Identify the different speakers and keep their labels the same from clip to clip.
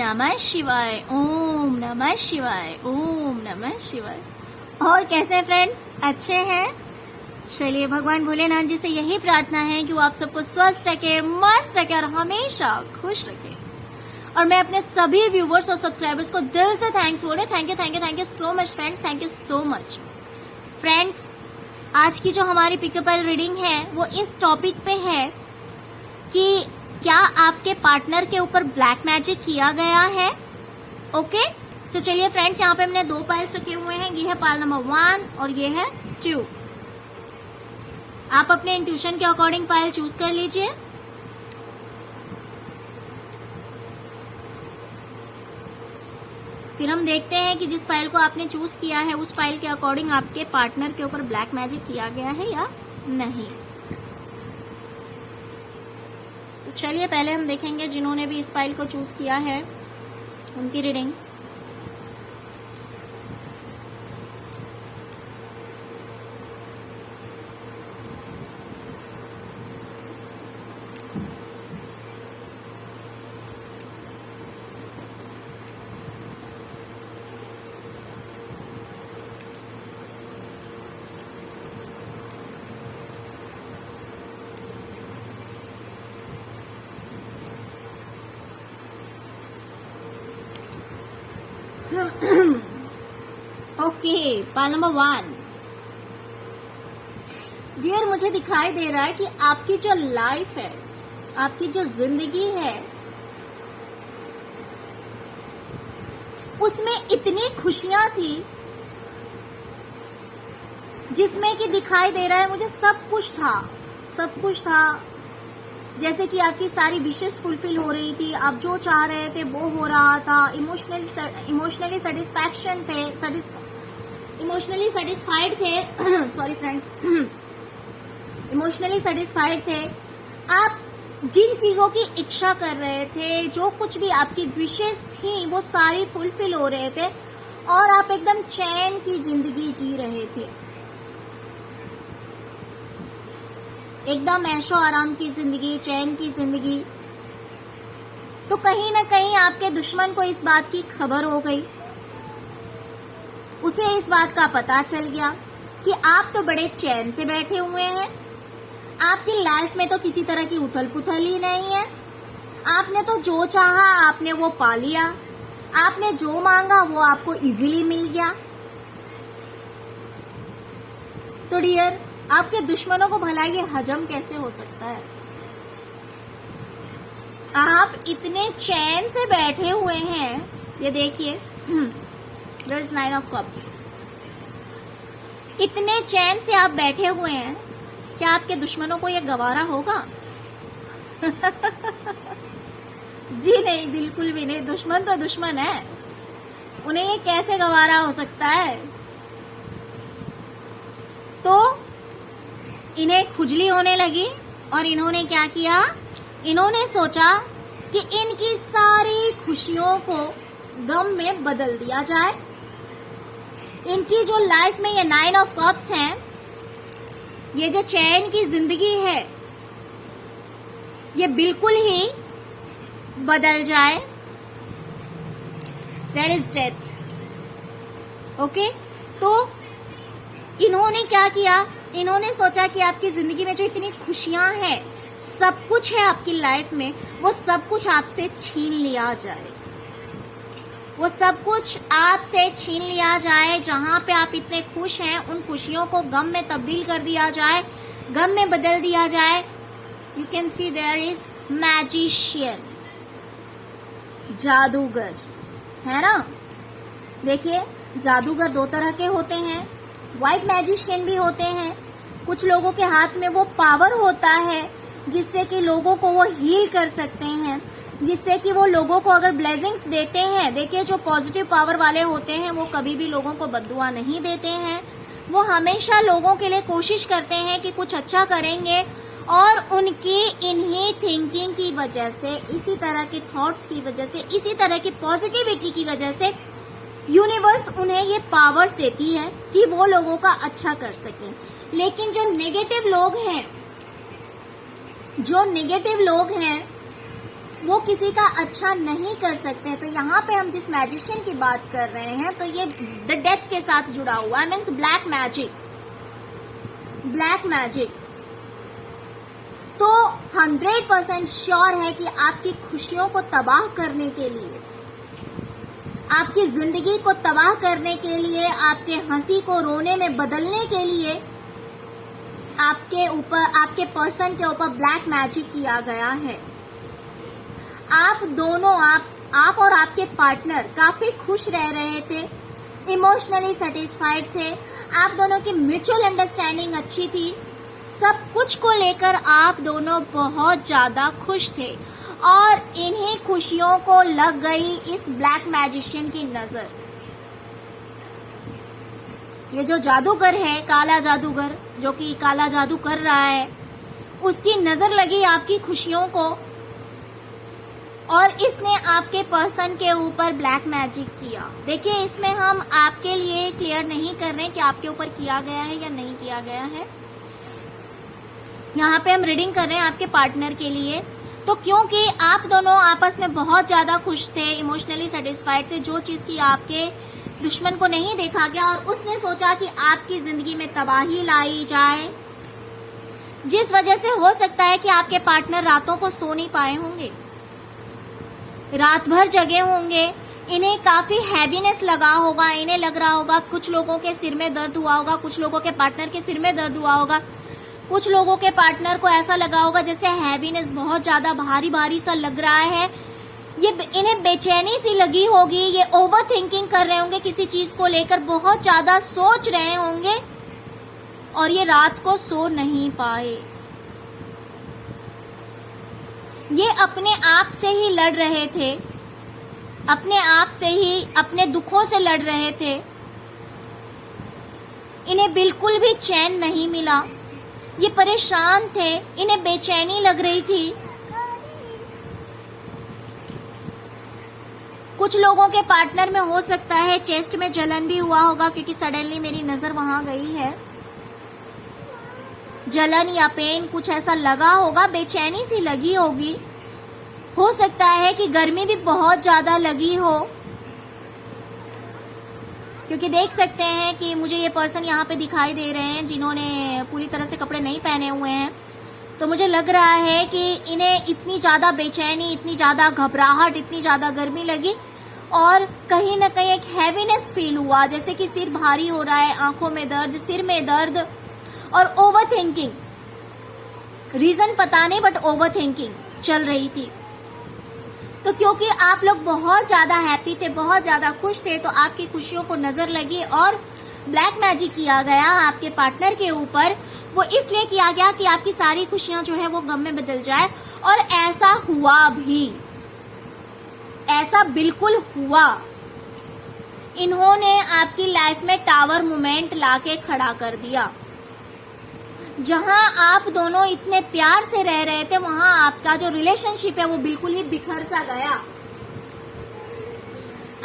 Speaker 1: नमः शिवाय, ओम नमः शिवाय, ओम नमः शिवाय। और कैसे हैं फ्रेंड्स, अच्छे हैं? चलिए भगवान भोलेनाथ जी से यही प्रार्थना है कि वो आप सबको स्वस्थ रखे, मस्त रखे और हमेशा खुश रखे। और मैं अपने सभी व्यूवर्स और सब्सक्राइबर्स को दिल से थैंक्स बोल रही हूँ। Thank you thank you thank you so much friends, thank you so much friends. आज की जो हमारी पिकअप रीडिंग है वो इस टॉपिक पे है कि क्या आपके पार्टनर के ऊपर ब्लैक मैजिक किया गया है। ओके, तो चलिए फ्रेंड्स, यहाँ पे हमने 2 पाइल्स रखे हुए हैं। ये है पाइल नंबर 1 और ये है 2। आप अपने इंट्यूशन के अकॉर्डिंग पाइल चूज कर लीजिए। फिर हम देखते हैं कि जिस पाइल को आपने चूज किया है उस पाइल के अकॉर्डिंग आपके पार्टनर के ऊपर ब्लैक मैजिक किया गया है या नहीं। तो चलिए पहले हम देखेंगे जिन्होंने भी इस पाइल को चूज किया है उनकी रीडिंग। Okay, pile number 1। डियर, मुझे दिखाई दे रहा है कि आपकी जो लाइफ है, आपकी जो जिंदगी है, उसमें इतनी खुशियां थी जिसमें कि दिखाई दे रहा है मुझे सब कुछ था। जैसे कि आपकी सारी विशेस फुलफिल हो रही थी, आप जो चाह रहे थे वो हो रहा था। इमोशनली सेटिस्फैक्शन थे, इमोशनली सेटिस्फाइड थे सॉरी फ्रेंड्स, इमोशनली सेटिस्फाइड थे। आप जिन चीजों की इच्छा कर रहे थे, जो कुछ भी आपकी विशेस थी, वो सारी फुलफिल हो रहे थे और आप एकदम चैन की जिंदगी जी रहे थे, एकदम ऐशो आराम की जिंदगी, चैन की जिंदगी। तो कहीं ना कहीं आपके दुश्मन को इस बात की खबर हो गई, उसे इस बात का पता चल गया कि आप तो बड़े चैन से बैठे हुए हैं, आपकी लाइफ में तो किसी तरह की उथल पुथल ही नहीं है। आपने तो जो चाहा आपने वो पा लिया, आपने जो मांगा वो आपको इजीली मिल गया। तो डियर, आपके दुश्मनों को भला ये हजम कैसे हो सकता है? आप इतने चैन से बैठे हुए हैं, ये देखिए देयर इज 9 ऑफ कप्स। इतने चैन से आप बैठे हुए हैं, क्या आपके दुश्मनों को ये गवारा होगा? जी नहीं, बिल्कुल भी नहीं। दुश्मन तो दुश्मन है, उन्हें ये कैसे गवारा हो सकता है? तो इन्हें खुजली होने लगी और इन्होंने क्या किया? इन्होंने सोचा कि इनकी सारी खुशियों को गम में बदल दिया जाए। इनकी जो लाइफ में ये 9 ऑफ कप्स हैं, ये जो चैन की जिंदगी है, ये बिल्कुल ही बदल जाए। There is death. ओके, तो इन्होंने क्या किया? इन्होंने सोचा कि आपकी जिंदगी में जो इतनी खुशियां हैं, सब कुछ है आपकी लाइफ में, वो सब कुछ आपसे छीन लिया जाए। वो सब कुछ आपसे छीन लिया जाए। जहां पे आप इतने खुश हैं, उन खुशियों को गम में तब्दील कर दिया जाए, गम में बदल दिया जाए। You can see there is magician, जादूगर, है ना? देखिए, जादूगर 2 तरह के होते हैं। व्हाइट मैजिशियन भी होते हैं। कुछ लोगों के हाथ में वो पावर होता है जिससे कि लोगों को वो हील कर सकते हैं, जिससे कि वो लोगों को अगर ब्लेसिंग्स देते हैं। देखिए, जो पॉजिटिव पावर वाले होते हैं वो कभी भी लोगों को बद्दुआ नहीं देते हैं। वो हमेशा लोगों के लिए कोशिश करते हैं कि कुछ अच्छा करेंगे, और उनकी इन्हीं थिंकिंग की वजह से, इसी तरह के थॉट्स की वजह से, इसी तरह की पॉजिटिविटी की वजह से यूनिवर्स उन्हें ये पावर्स देती है कि वो लोगों का अच्छा कर सकें। लेकिन जो नेगेटिव लोग हैं, वो किसी का अच्छा नहीं कर सकते। तो यहाँ पे हम जिस मैजिशियन की बात कर रहे हैं तो ये द डेथ के साथ जुड़ा हुआ है, means black magic. Black magic तो 100% श्योर है कि आपकी खुशियों को तबाह करने के लिए, आपकी जिंदगी को तबाह करने के लिए, आपके हंसी को रोने में बदलने के लिए आपके पर्सन के ऊपर ब्लैक मैजिक किया गया है। आप दोनों, आप और आपके पार्टनर काफी खुश रह रहे थे, इमोशनली सेटिस्फाइड थे, आप दोनों की म्यूचुअल अंडरस्टैंडिंग अच्छी थी, सब कुछ को लेकर आप दोनों बहुत ज्यादा खुश थे और इन्हीं खुशियों को लग गई इस ब्लैक मैजिशियन की नजर। ये जो जादूगर है, काला जादूगर, जो कि काला जादू कर रहा है, उसकी नजर लगी आपकी खुशियों को और इसने आपके पर्सन के ऊपर ब्लैक मैजिक किया। देखिए, इसमें हम आपके लिए क्लियर नहीं कर रहे कि आपके ऊपर किया गया है या नहीं किया गया है। यहाँ पे हम रीडिंग कर रहे हैं आपके पार्टनर के लिए। तो क्योंकि आप दोनों आपस में बहुत ज्यादा खुश थे, इमोशनली सेटिस्फाइड थे, जो चीज की आपके दुश्मन को नहीं देखा गया और उसने सोचा कि आपकी जिंदगी में तबाही लाई जाए, जिस वजह से हो सकता है कि आपके पार्टनर रातों को सो नहीं पाए होंगे, रात भर जगे होंगे, इन्हें काफी हैवीनेस लगा होगा, इन्हें लग रहा होगा, कुछ लोगों के सिर में दर्द हुआ होगा, कुछ लोगों के पार्टनर के सिर में दर्द हुआ होगा, कुछ लोगों के पार्टनर को ऐसा लगा होगा जैसे हैवीनेस बहुत ज्यादा भारी भारी सा लग रहा है, ये इन्हें बेचैनी सी लगी होगी, ये ओवर थिंकिंग कर रहे होंगे, किसी चीज को लेकर बहुत ज्यादा सोच रहे होंगे और ये रात को सो नहीं पाए। ये अपने आप से ही लड़ रहे थे, अपने आप से ही अपने दुखों से लड़ रहे थे, इन्हें बिल्कुल भी चैन नहीं मिला, ये परेशान थे, इन्हें बेचैनी लग रही थी। कुछ लोगों के पार्टनर में हो सकता है चेस्ट में जलन भी हुआ होगा, क्योंकि सडनली मेरी नजर वहां गई है। जलन या पेन कुछ ऐसा लगा होगा, बेचैनी सी लगी होगी, हो सकता है कि गर्मी भी बहुत ज्यादा लगी हो, क्योंकि देख सकते हैं कि मुझे ये पर्सन यहाँ पे दिखाई दे रहे हैं जिन्होंने पूरी तरह से कपड़े नहीं पहने हुए हैं। तो मुझे लग रहा है कि इन्हें इतनी ज्यादा बेचैनी, इतनी ज्यादा घबराहट, इतनी ज्यादा गर्मी लगी और कहीं ना कहीं एक हैवीनेस फील हुआ, जैसे कि सिर भारी हो रहा है, आंखों में दर्द, सिर में दर्द और ओवर थिंकिंग। रीजन पता नहीं, बट ओवर थिंकिंग चल रही थी। तो क्योंकि आप लोग बहुत ज्यादा हैप्पी थे, बहुत ज्यादा खुश थे, तो आपकी खुशियों को नजर लगी और ब्लैक मैजिक किया गया आपके पार्टनर के ऊपर। वो इसलिए किया गया कि आपकी सारी खुशियां जो है वो गम में बदल जाए, और ऐसा हुआ भी, ऐसा बिल्कुल हुआ। इन्होंने आपकी लाइफ में टावर मोमेंट लाके खड़ा कर दिया। जहां आप दोनों इतने प्यार से रह रहे थे, वहां आपका जो रिलेशनशिप है वो बिल्कुल ही बिखर सा गया।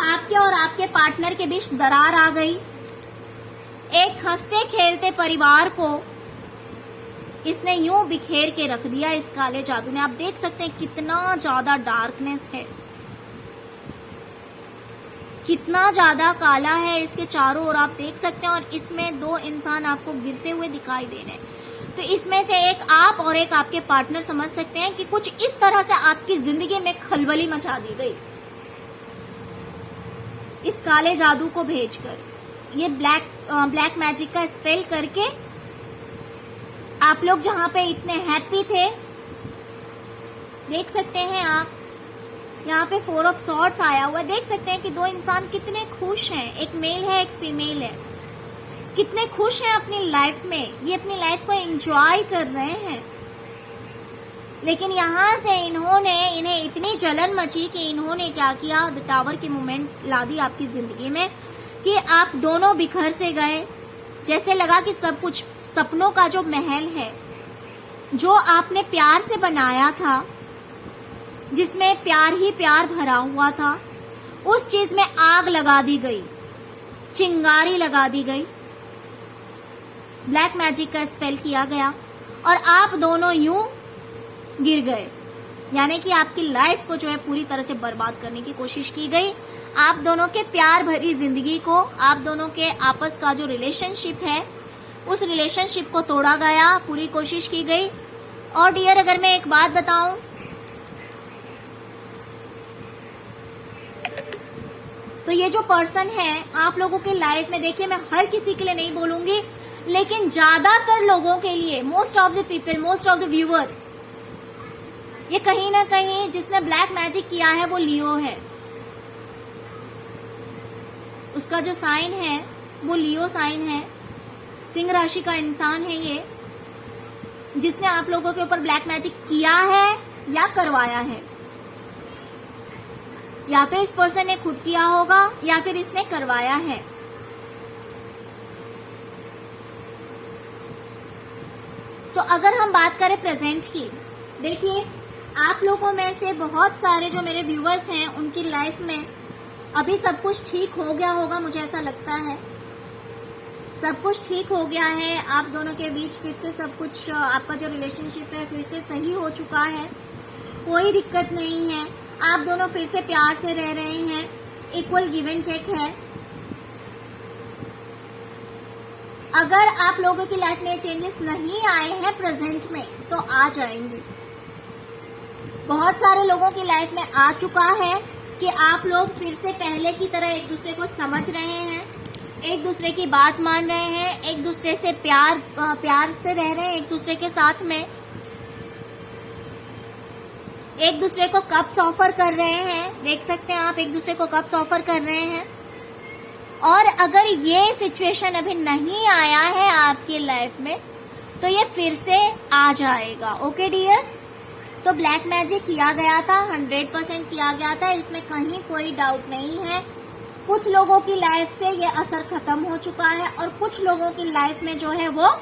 Speaker 1: आपके और आपके पार्टनर के बीच दरार आ गई। एक हंसते खेलते परिवार को इसने यूं बिखेर के रख दिया इस काले जादू ने। आप देख सकते हैं कितना ज्यादा डार्कनेस है, कितना ज्यादा काला है इसके चारों ओर, आप देख सकते हैं। और इसमें दो इंसान आपको गिरते हुए दिखाई दे रहे हैं। तो इसमें से एक आप और एक आपके पार्टनर समझ सकते हैं कि कुछ इस तरह से आपकी जिंदगी में खलबली मचा दी गई इस काले जादू को भेजकर। ये ब्लैक मैजिक का स्पेल करके आप लोग जहां पे इतने हैप्पी थे, देख सकते हैं आप यहाँ पे 4 ऑफ सॉर्ड्स आया हुआ है। देख सकते हैं कि दो इंसान कितने खुश हैं, एक मेल है, एक फीमेल है, कितने खुश हैं अपनी लाइफ में, ये अपनी लाइफ को एंजॉय कर रहे हैं। लेकिन यहाँ से इन्हें इतनी जलन मची कि इन्होंने क्या किया, द टावर की मोमेंट ला दी आपकी जिंदगी में कि आप दोनों बिखर से गए। जैसे लगा कि सब कुछ, सपनों का जो महल है, जो आपने प्यार से बनाया था, जिसमें प्यार ही प्यार भरा हुआ था, उस चीज में आग लगा दी गई, चिंगारी लगा दी गई, ब्लैक मैजिक का स्पेल किया गया और आप दोनों यूं गिर गए। यानी कि आपकी लाइफ को जो है पूरी तरह से बर्बाद करने की कोशिश की गई। आप दोनों के प्यार भरी जिंदगी को, आप दोनों के आपस का जो रिलेशनशिप है उस रिलेशनशिप को तोड़ा गया, पूरी कोशिश की गई। और डियर, अगर मैं एक बात बताऊं तो ये जो पर्सन है आप लोगों के लाइफ में, देखिए मैं हर किसी के लिए नहीं बोलूंगी, लेकिन ज्यादातर लोगों के लिए, most of the people, most of the viewer, ये कहीं ना कहीं जिसने ब्लैक मैजिक किया है वो लियो है। उसका जो साइन है वो लियो साइन है, सिंह राशि का इंसान है ये, जिसने आप लोगों के ऊपर ब्लैक मैजिक किया है या करवाया है। या तो इस पर्सन ने खुद किया होगा या फिर इसने करवाया है। तो अगर हम बात करें प्रेजेंट की, देखिए आप लोगों में से बहुत सारे जो मेरे व्यूअर्स हैं उनकी लाइफ में अभी सब कुछ ठीक हो गया होगा, मुझे ऐसा लगता है सब कुछ ठीक हो गया है। आप दोनों के बीच फिर से सब कुछ, आपका जो रिलेशनशिप है फिर से सही हो चुका है, कोई दिक्कत नहीं है। आप दोनों फिर से प्यार से रह रहे हैं, इक्वल गिव एंड टेक है। अगर आप लोगों की लाइफ में चेंजेस नहीं आए हैं प्रेजेंट में तो आ जाएंगे। बहुत सारे लोगों की लाइफ में आ चुका है कि आप लोग फिर से पहले की तरह एक दूसरे को समझ रहे हैं, एक दूसरे की बात मान रहे हैं, एक दूसरे से प्यार से रह रहे हैं, एक दूसरे के साथ में एक दूसरे को कप्स ऑफर कर रहे हैं। देख सकते हैं आप, एक दूसरे को कप्स ऑफर कर रहे हैं। और अगर ये सिचुएशन अभी नहीं आया है आपकी लाइफ में तो ये फिर से आ जाएगा। ओके डियर, तो ब्लैक मैजिक किया गया था, 100% किया गया था, इसमें कहीं कोई डाउट नहीं है। कुछ लोगों की लाइफ से ये असर खत्म हो चुका है और कुछ लोगों की लाइफ में जो है वो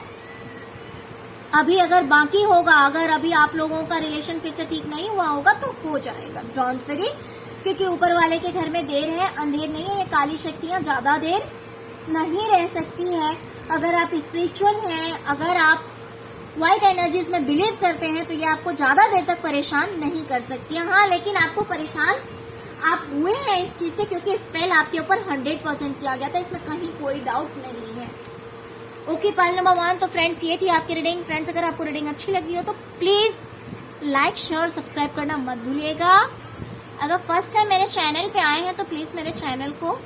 Speaker 1: अभी अगर बाकी होगा, अगर अभी आप लोगों का रिलेशन फिर से ठीक नहीं हुआ होगा तो हो जाएगा। डोंट वरी, क्योंकि ऊपर वाले के घर में देर है अंधेर नहीं है। ये काली शक्तियां ज्यादा देर नहीं रह सकती है। अगर आप स्पिरिचुअल हैं, अगर आप व्हाइट एनर्जीज में बिलीव करते हैं तो ये आपको ज्यादा देर तक परेशान नहीं कर सकती है। हाँ, लेकिन आपको परेशान आप हुए हैं इस चीज से क्योंकि स्पेल आपके ऊपर 100% किया गया था, इसमें कहीं कोई डाउट नहीं है। Okay, pile number 1। तो फ्रेंड्स ये थी आपकी रीडिंग। फ्रेंड्स अगर आपको रीडिंग अच्छी लगी हो तो प्लीज लाइक शेयर सब्सक्राइब करना मत भूलिएगा। अगर फर्स्ट टाइम मेरे चैनल पे आए हैं तो प्लीज मेरे चैनल को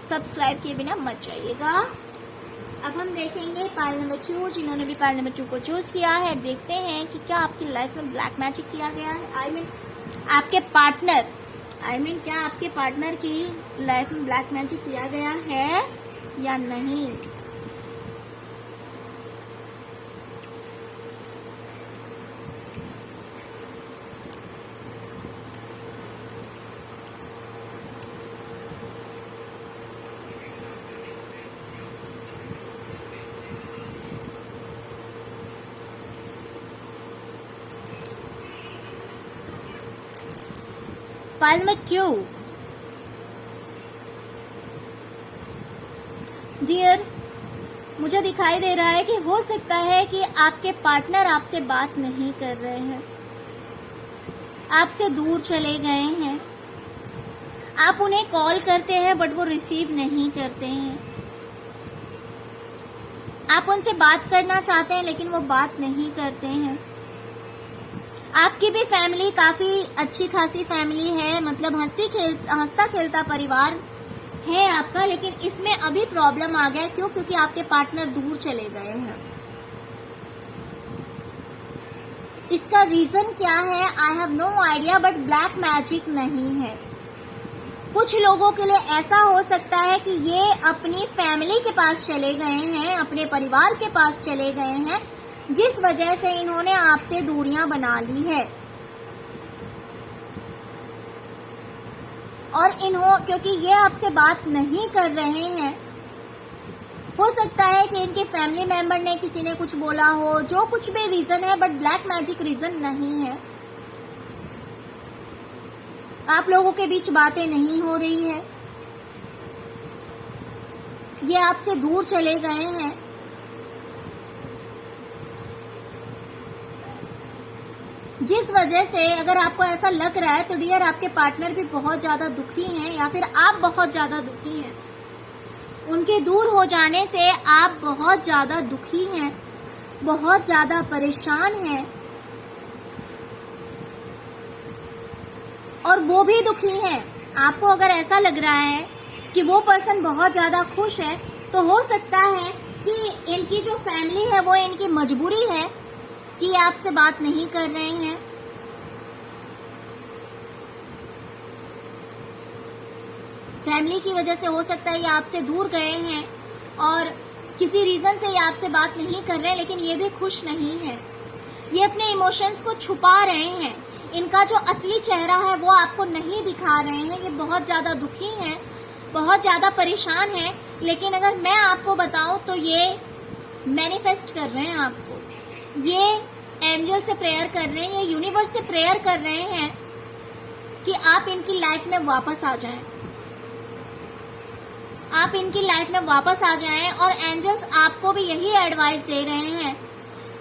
Speaker 1: सब्सक्राइब किए बिना मत जाइएगा। अब हम देखेंगे पाइल नंबर 2, जिन्होंने भी पाइल नंबर 2 को चूज किया है। देखते हैं कि क्या आपकी लाइफ में ब्लैक मैजिक किया गया है। आपके पार्टनर, क्या आपके पार्टनर की लाइफ में ब्लैक मैजिक किया गया है या नहीं। पाइल नंबर 2, डियर, मुझे दिखाई दे रहा है कि हो सकता है कि आपके पार्टनर आपसे बात नहीं कर रहे हैं, आपसे दूर चले गए हैं। आप उन्हें कॉल करते हैं बट वो रिसीव नहीं करते हैं। आप उनसे बात करना चाहते हैं लेकिन वो बात नहीं करते हैं। आपकी भी फैमिली काफी अच्छी खासी फैमिली है, मतलब हंसता खेलता परिवार है आपका, लेकिन इसमें अभी प्रॉब्लम आ गया। क्यों? क्योंकि आपके पार्टनर दूर चले गए हैं। इसका रीजन क्या है I have no idea, but black magic नहीं है। कुछ लोगों के लिए ऐसा हो सकता है कि ये अपनी फैमिली के पास चले गए हैं, अपने परिवार के पास चले गए हैं, जिस वजह से इन्होंने आपसे दूरियां बना ली है। और क्योंकि ये आपसे बात नहीं कर रहे हैं, हो सकता है कि इनके फैमिली मेंबर ने, किसी ने कुछ बोला हो, जो कुछ भी रीजन है, बट ब्लैक मैजिक रीजन नहीं है। आप लोगों के बीच बातें नहीं हो रही है, ये आपसे दूर चले गए हैं। जिस वजह से अगर आपको ऐसा लग रहा है तो डियर आपके पार्टनर भी बहुत ज्यादा दुखी हैं या फिर आप बहुत ज्यादा दुखी हैं। उनके दूर हो जाने से आप बहुत ज्यादा दुखी हैं, बहुत ज्यादा परेशान हैं और वो भी दुखी हैं। आपको अगर ऐसा लग रहा है कि वो पर्सन बहुत ज्यादा खुश है तो हो सकता है कि इनकी जो फैमिली है वो इनकी मजबूरी है कि आपसे बात नहीं कर रहे हैं। फैमिली की वजह से हो सकता है ये आपसे दूर गए हैं और किसी रीजन से ये आपसे बात नहीं कर रहे हैं, लेकिन ये भी खुश नहीं है। ये अपने इमोशंस को छुपा रहे हैं। इनका जो असली चेहरा है वो आपको नहीं दिखा रहे हैं। ये बहुत ज्यादा दुखी हैं, बहुत ज्यादा परेशान हैं। लेकिन अगर मैं आपको बताऊं तो ये मैनिफेस्ट कर रहे हैं आपको, ये एंजल से प्रेयर कर रहे हैं, ये यूनिवर्स से प्रेयर कर रहे हैं कि आप इनकी लाइफ में वापस आ जाएं, आप इनकी लाइफ में वापस आ जाएं। और एंजल्स आपको भी यही एडवाइस दे रहे हैं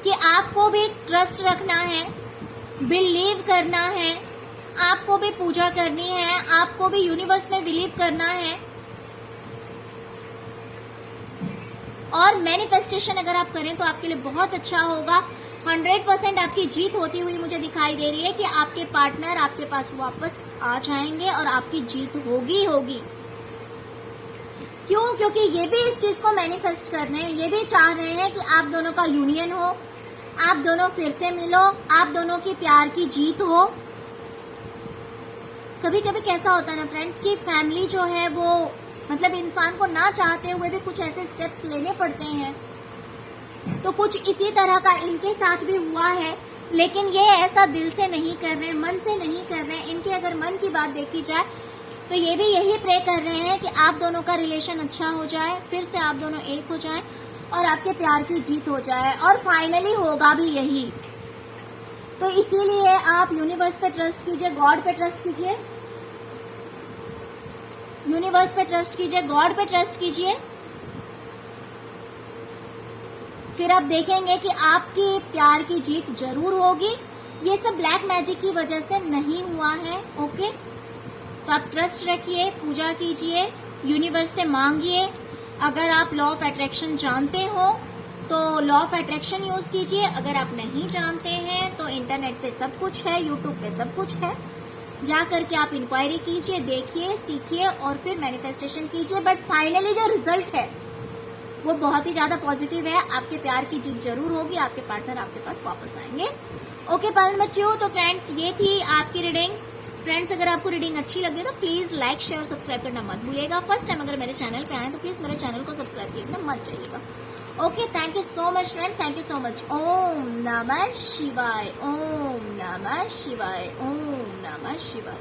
Speaker 1: कि आपको भी ट्रस्ट रखना है, बिलीव करना है, आपको भी पूजा करनी है, आपको भी यूनिवर्स में बिलीव करना है। और मैनिफेस्टेशन अगर आप करें तो आपके लिए बहुत अच्छा होगा। 100% आपकी जीत होती हुई मुझे दिखाई दे रही है कि आपके पार्टनर आपके पास वापस आ जाएंगे और आपकी जीत होगी। क्यों? क्योंकि ये भी इस चीज को मैनिफेस्ट कर रहे हैं, ये भी चाह रहे हैं कि आप दोनों का यूनियन हो, आप दोनों फिर से मिलो, आप दोनों की प्यार की जीत हो। कभी कभी कैसा होता है ना फ्रेंड्स कि फैमिली जो है वो मतलब इंसान को ना चाहते हुए भी कुछ ऐसे स्टेप्स लेने पड़ते हैं। तो कुछ इसी तरह का इनके साथ भी हुआ है, लेकिन ये ऐसा दिल से नहीं कर रहे, मन से नहीं कर रहे। इनके अगर मन की बात देखी जाए तो ये भी यही प्रे कर रहे हैं कि आप दोनों का रिलेशन अच्छा हो जाए, फिर से आप दोनों एक हो जाएं और आपके प्यार की जीत हो जाए। और फाइनली होगा भी यही। तो इसीलिए आप यूनिवर्स पे ट्रस्ट कीजिए, गॉड पे ट्रस्ट कीजिए, यूनिवर्स पे ट्रस्ट कीजिए, गॉड पे ट्रस्ट कीजिए। फिर आप देखेंगे कि आपकी प्यार की जीत जरूर होगी। ये सब ब्लैक मैजिक की वजह से नहीं हुआ है। ओके, तो आप ट्रस्ट रखिए, पूजा कीजिए, यूनिवर्स से मांगिए। अगर आप लॉ ऑफ अट्रैक्शन जानते हो तो लॉ ऑफ अट्रैक्शन यूज कीजिए। अगर आप नहीं जानते हैं तो इंटरनेट पे सब कुछ है, यूट्यूब पे सब कुछ है, जा करके आप इंक्वायरी कीजिए, देखिए, सीखिए और फिर मैनिफेस्टेशन कीजिए। बट फाइनली जो रिजल्ट है वो बहुत ही ज्यादा पॉजिटिव है। आपके प्यार की जीत जरूर होगी, आपके पार्टनर आपके पास वापस आएंगे। ओके पालन बच्चों, तो फ्रेंड्स ये थी आपकी रीडिंग। फ्रेंड्स अगर आपको रीडिंग अच्छी लगे तो प्लीज लाइक शेयर और सब्सक्राइब करना मत भूलिएगा। फर्स्ट टाइम अगर मेरे चैनल पे आए तो प्लीज मेरे चैनल को सब्सक्राइब करना मत जाइएगा। Okay, thank you so much friends, thank you so much. ओम नमः शिवाय, ओम नमः शिवाय, ओम नमः शिवाय।